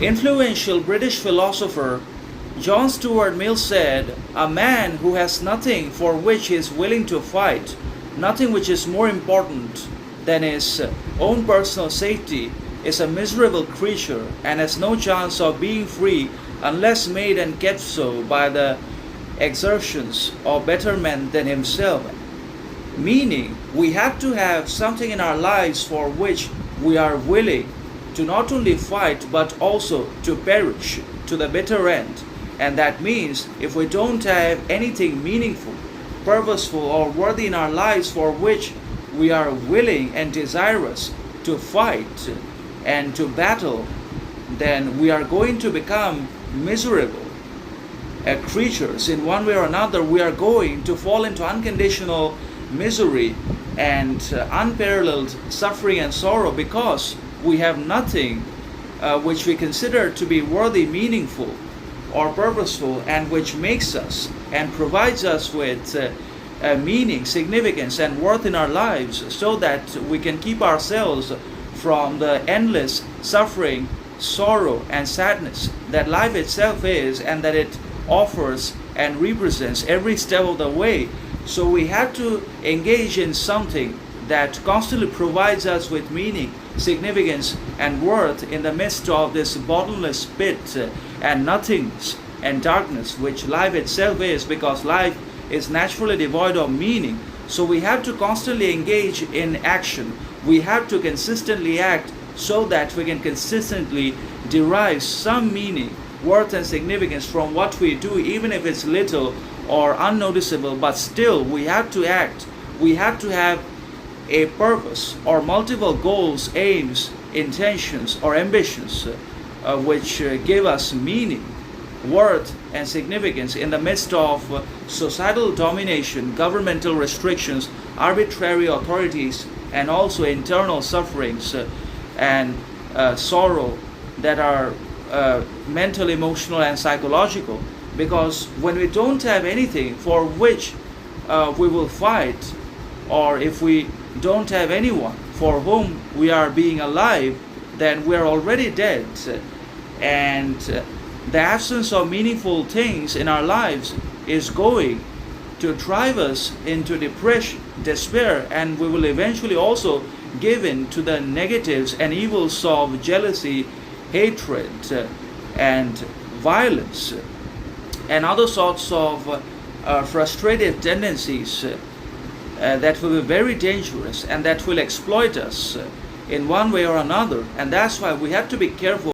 Influential British philosopher John Stuart Mill said, "A man who has nothing for which he is willing to fight, nothing which is more important than his own personal safety, is a miserable creature and has no chance of being free unless made and kept so by the exertions of better men than himself." Meaning, we have to have something in our lives for which we are willing to not only fight but also to perish to the bitter end. And that means if we don't have anything meaningful, purposeful, or worthy in our lives for which we are willing and desirous to fight and to battle, then we are going to become miserable creatures. In one way or another, we are going to fall into unconditional misery and unparalleled suffering and sorrow because we have nothing which we consider to be worthy, meaningful, or purposeful, and which makes us and provides us with meaning, significance, and worth in our lives, so that we can keep ourselves from the endless suffering, sorrow, and sadness that life itself is, and that it offers and represents every step of the way. So we have to engage in something that constantly provides us with meaning, significance, and worth in the midst of this bottomless pit and nothingness and darkness which life itself is, because life is naturally devoid of meaning. So we have to constantly engage in action. We have to consistently act so that we can consistently derive some meaning, worth, and significance from what we do, even if it's little or unnoticeable, but still we have to act. We have to have a purpose or multiple goals, aims, intentions, or ambitions which give us meaning, worth, and significance in the midst of societal domination, governmental restrictions, arbitrary authorities, and also internal sufferings and sorrow that are mental, emotional, and psychological. Because when we don't have anything for which we will fight, or if we don't have anyone for whom we are being alive, then we are already dead. And the absence of meaningful things in our lives is going to drive us into depression, despair, and we will eventually also give in to the negatives and evils of jealousy, hatred, and violence, and other sorts of frustrative tendencies that will be very dangerous and that will exploit us in one way or another. And that's why we have to be careful